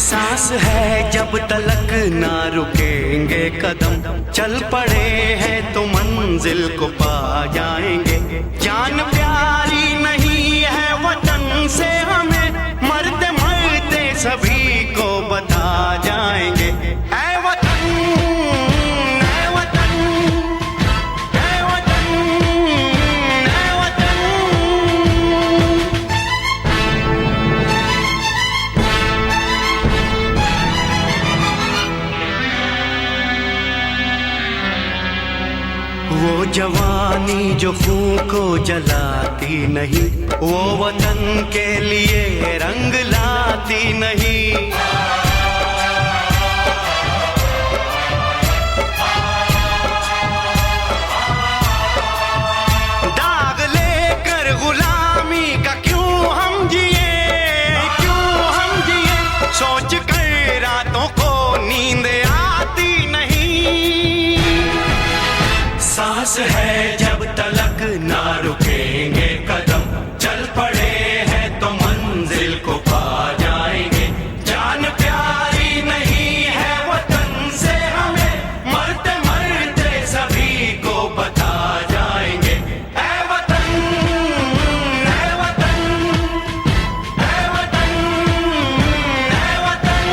सांस है जब तलक ना रुकेंगे कदम, चल पड़े हैं तो मंजिल को पा जाएंगे। जान प्यारी नहीं है वतन से हमें, मरते मरते सभी को बता जाएंगे। ऐ वतन, ऐ वतन, ऐ वतन, ऐ वतन। वो जवानी जो खून को जलाती नहीं, वो वतन के लिए रंग लाती नहीं। दाग लेकर गुलामी का क्यों हम जिए, क्यों हम जिए, सोच कर रातों को नींद आती नहीं। सांस है जब तलक ना रुकेंगे कदम, चल पड़े हैं तो मंजिल को पा जाएंगे। जान प्यारी नहीं है वतन से हमें, मरते मरते सभी को बता जाएंगे। ऐ वतन, ऐ वतन, ऐ वतन, ऐ वतन।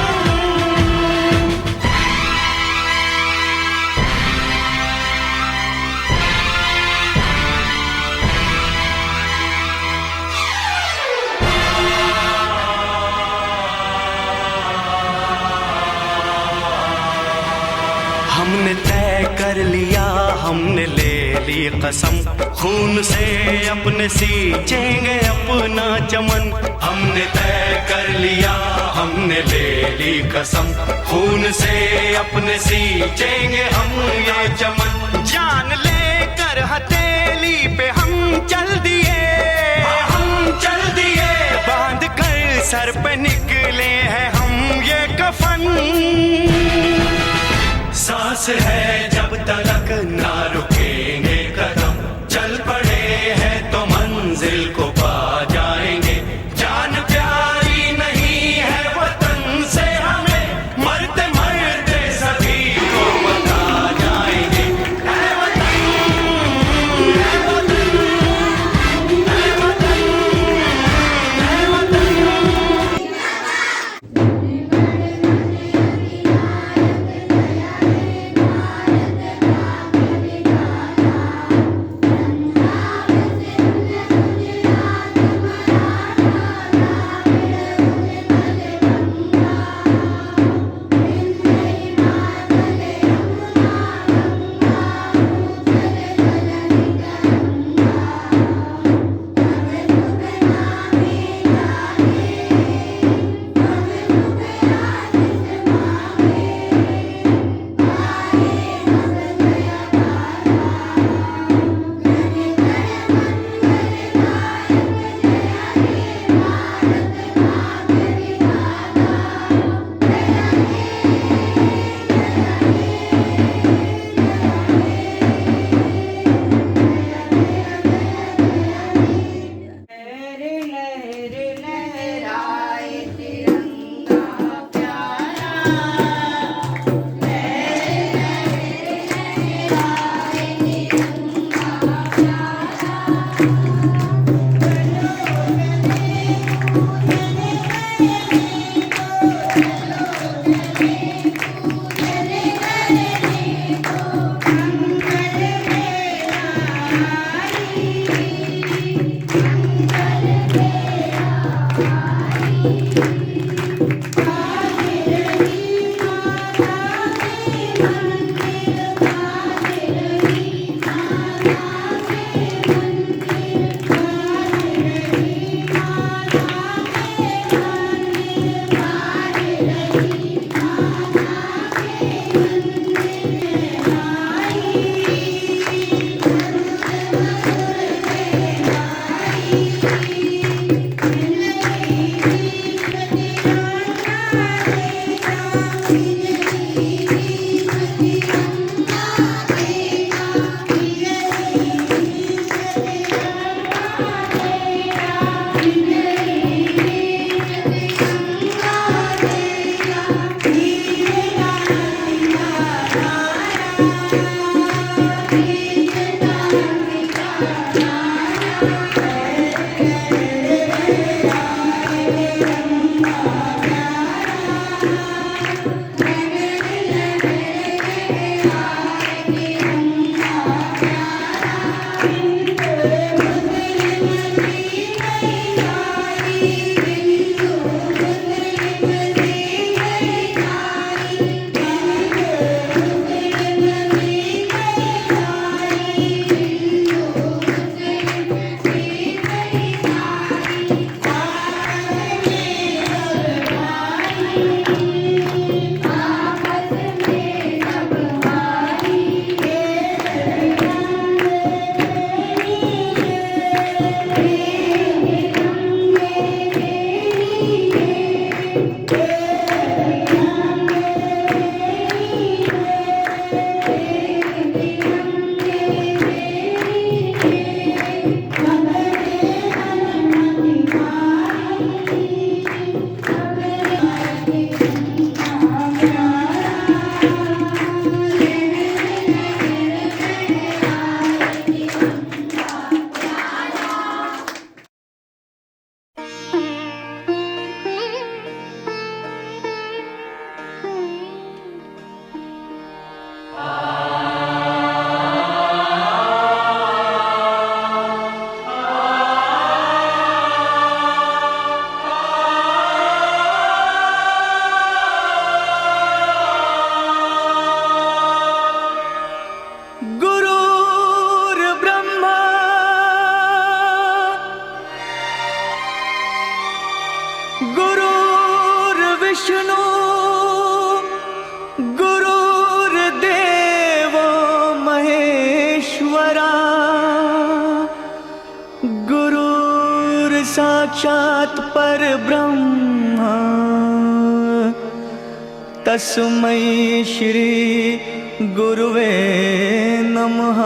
हमने तय कर लिया, हमने ले ली कसम, खून से अपने सींचेंगे अपना चमन। हमने तय कर लिया, हमने ले ली कसम, खून से अपने सींचेंगे हम ये चमन। जान लेकर हथेली पे हम चल दिए, हम चल दिए, बांध कर सर पे निकले हैं हम ये कफन। सांस है जब तलक ना रुकेंगे कदम, चल पड़े हैं तो मंजिल को पा जाएंगे। जान प्यारी नहीं है वतन से हमें, मरते मरते सभी को बता जाएंगे। ऐ वतन, ऐ वतन, ऐ वतन, ऐ वतन। विष्णु गुरुर्देवो महेश्वरा गुरुर् साक्षात् परब्रह्म तस्मै श्री गुरुवे नमः।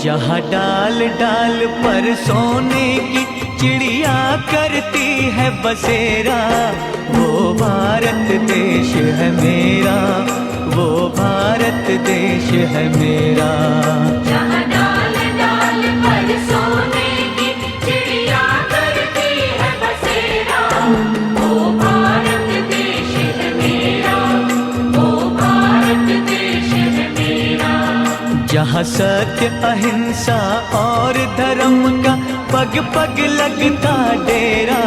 जहाँ डाल डाल पर सोने की चिड़िया करती है बसेरा, वो भारत देश है मेरा, वो भारत देश है मेरा। जहाँ डाल डाल पर सोने की चिड़िया करती है बसेरा, वो भारत देश है मेरा, वो भारत देश है मेरा। जहाँ सत्य अहिंसा और धर्म का पग पग लगता डेरा,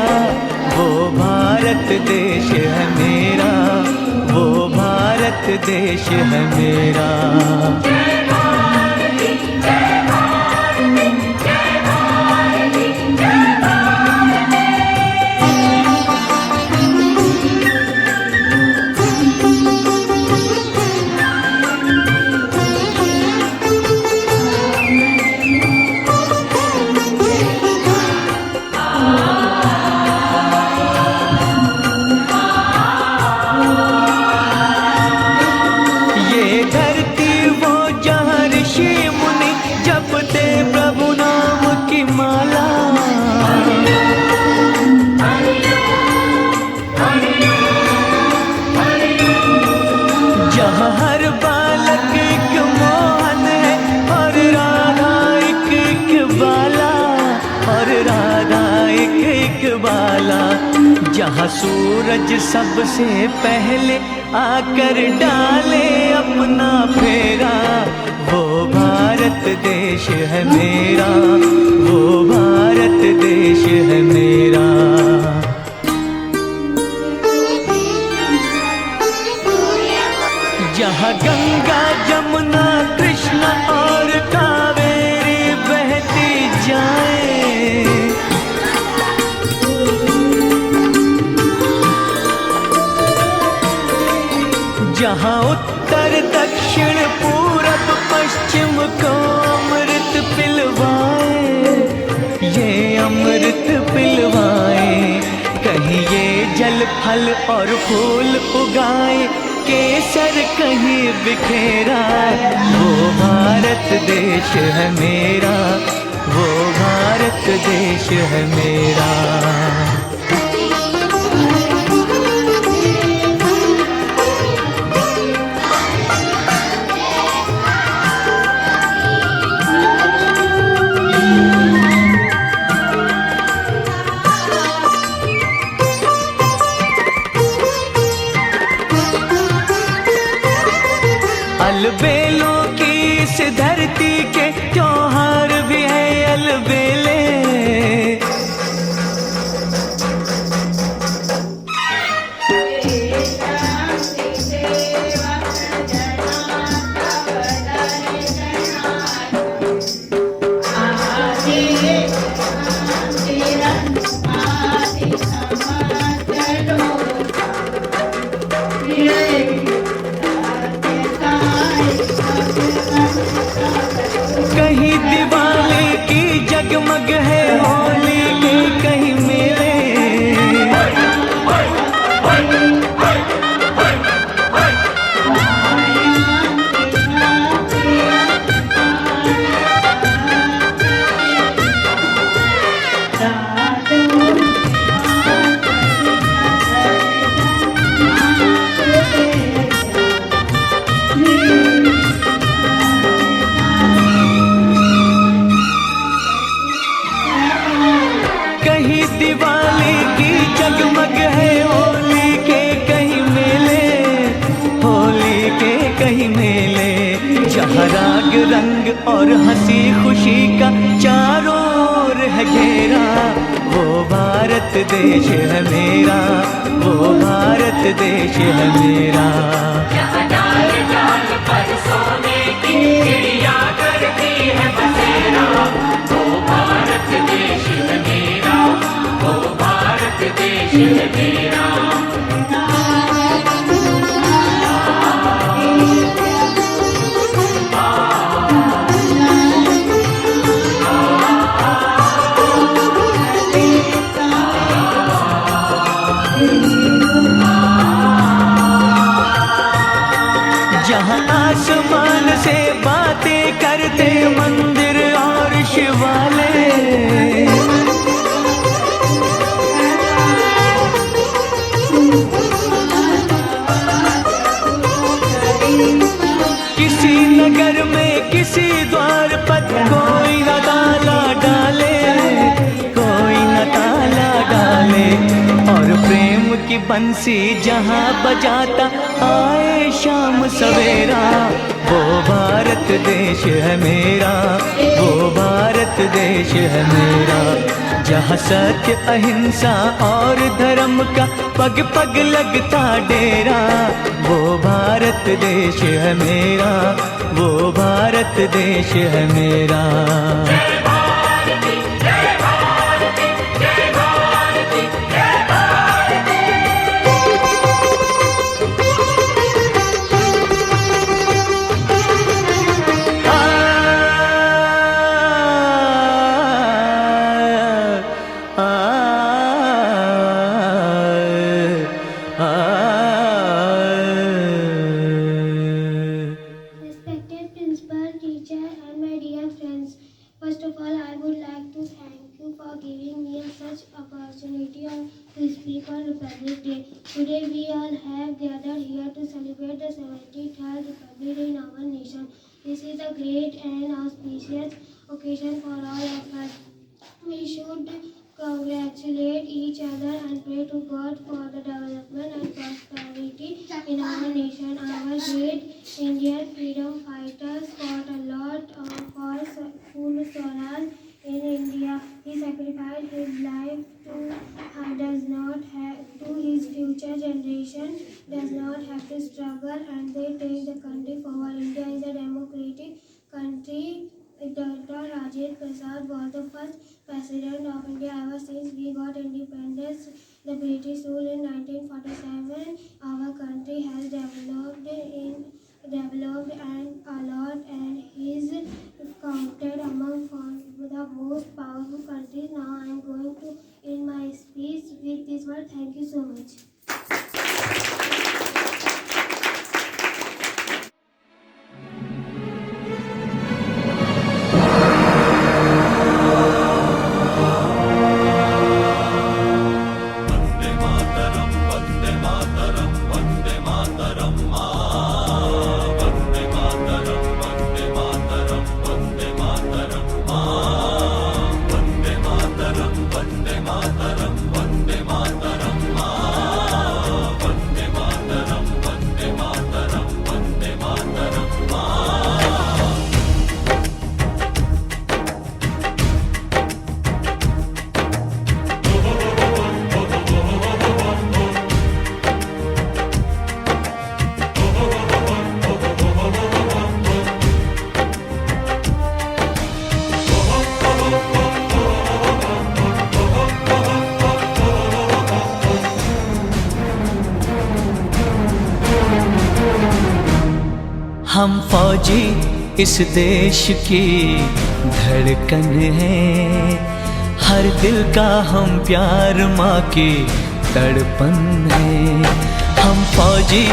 वो भारत देश है मेरा, वो भारत देश है मेरा। जय भारती जय भारती जय भारती जय जहाँ सूरज सबसे पहले आकर डाले अपना फेरा, वो भारत देश है मेरा, वो भारत देश है मेरा। जहाँ गंगा जमुना कृष्णा और कावेरी बहती जाए, जहाँ उत्तर दक्षिण पूरब पश्चिम को अमृत पिलवाए, ये अमृत पिलवाए। कहीं ये जल फल और फूल उगाए, केसर कहीं बिखेरा, वो भारत देश है मेरा, वो भारत देश है मेरा। अलबेलों की इस धरती के त्योहार भी है अलबेले, कहीं दिवाली की जगमग है होली के कहीं मेले, दिवाली की जगमग है होली के कहीं मेले, होली के कहीं मेले। जहाँ राग रंग और हंसी खुशी का चारों ओर है घेरा, वो भारत देश है मेरा, वो भारत देश है मेरा। जहाँ डाल डाल पर सोने की चिड़िया करती है बसेरा, वो भारत देश है मेरा, वो भारत देश है मेरा। जहाँ आसमान से बातें करते मंदिर और शिवालय, किसी नगर में किसी द्वार पर कोई न ताला डाले, कोई न ताला डाले। और प्रेम की बंसी जहाँ बजाता आए शाम सवेरा, वो भारत देश है मेरा, वो भारत देश है मेरा। जहाँ सत्य अहिंसा और धर्म का पग पग लगता डेरा, वो भारत देश है मेरा, वो भारत देश है मेरा। Respected principal, teacher, and my dear friends, first of all, I would like to thank you for giving me such opportunity to speak on Republic Day. Today, we all have gathered here to celebrate the 73rd Republic Day in our nation. This is a great and auspicious occasion for all of us. We should congratulate each other and pray to God for the development and prosperity in our nation. Our great Indian freedom fighters fought a lot for full Swaraj in India. He sacrificed his life to his future generation does not have to struggle, and they take the country forward. India is a democratic country. Dr. Rajendra Prasad was the first president of India ever since we got independence. The British rule in 1947. Our country has developed and a lot, and is counted among the most powerful countries. Now I am going to end my speech with this word. Thank you so much. हम फौजी इस देश की धड़कन है, हर दिल का हम प्यार माँ की तड़पन है। हम फौजी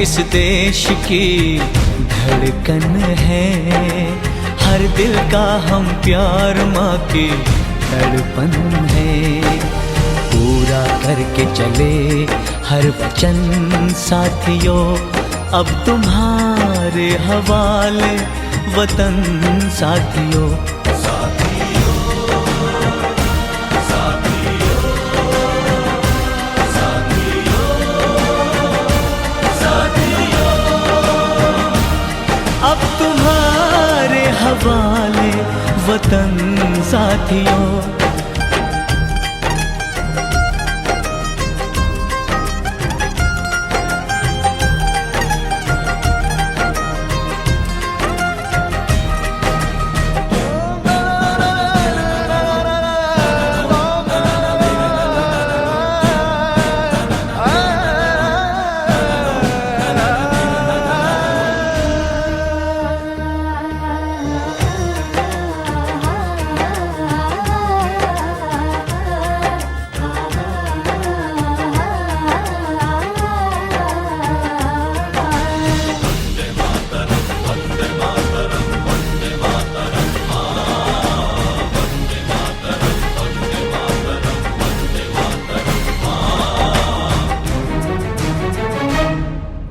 इस देश की धड़कन है, हर दिल का हम प्यार माँ की तड़पन है। पूरा करके चले हर वचन साथियों, अब तुम्हारे हवाले वतन साथियों। अब तुम्हारे हवाले वतन साथियों।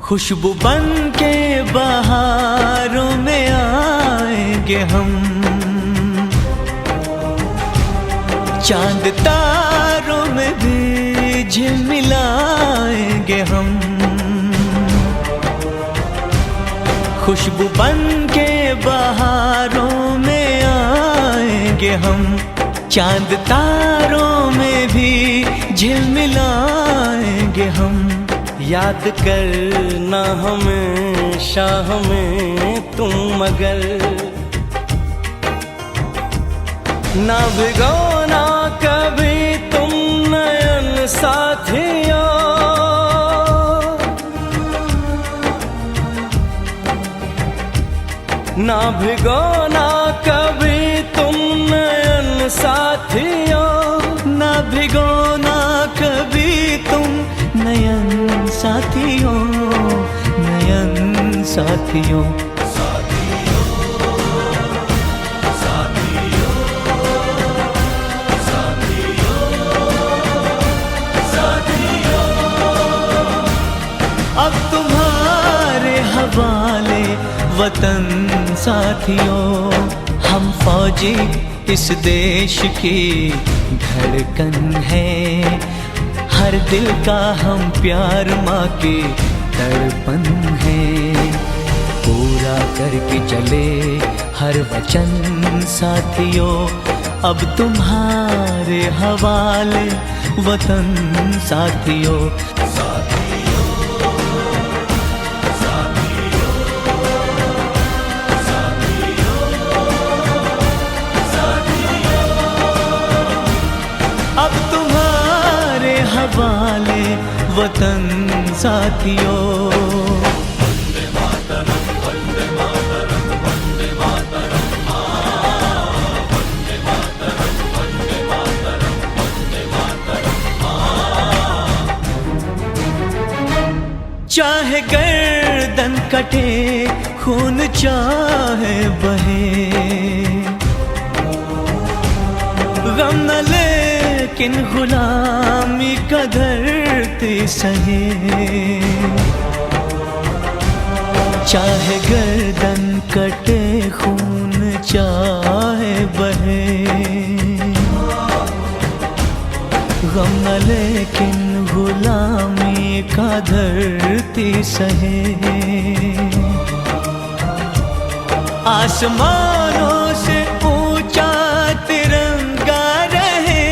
खुशबू बन के बहारों में आएंगे हम, चांद तारों में भी झिलमिलाएंगे हम। खुशबू बन के बहारों में आएंगे हम, चांद तारों में भी झिलमिलाएंगे हम। याद करना हमेशा हमें तुम, मगर ना भिगोना कभी तुम नयन साथियों। ना भिगोना कभी तुम नयन साथियों, ना भिगोना कभी तुम नयन साथियों, नयन साथियों। अब तुम्हारे हवाले वतन साथियों, हम फौजी इस देश की धड़कन है। हर दिल का हम प्यार माँ के दर्पण है। पूरा करके चले हर वचन साथियों, अब तुम्हारे हवाले वतन साथियों। अब तुम्हारे हवाले वतन साथियों। वंदे मातरम, वंदे मातरम, वंदे मातरम, वंदे मातरम, वंदे मातरम, वंदे मातरम। चाहे गर्दन कटे, खून चाहे बहे, गम न लेकिन गुलामी का धरती सहे। चाहे गर्दन कटे, खून चाहे बहे, गम न लेकिन गुलामी का धरती सहे। आसमानों से ऊंचा तिरंगा रहे,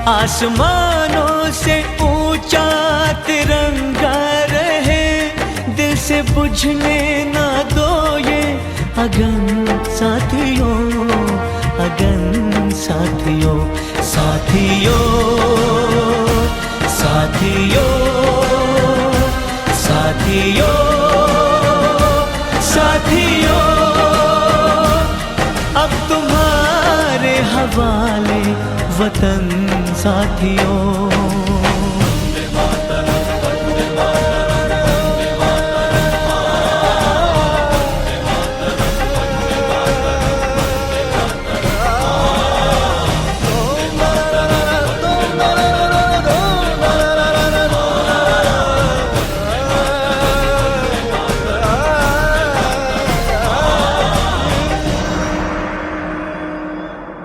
आसमानों से ऊंचा तिरंगा रहे। दिल से बुझने ना दो ये अगन साथियों, अगन साथियों, साथियों, साथियों, साथियों, साथियों। अब तुम्हारे हवाले वतन साथियों।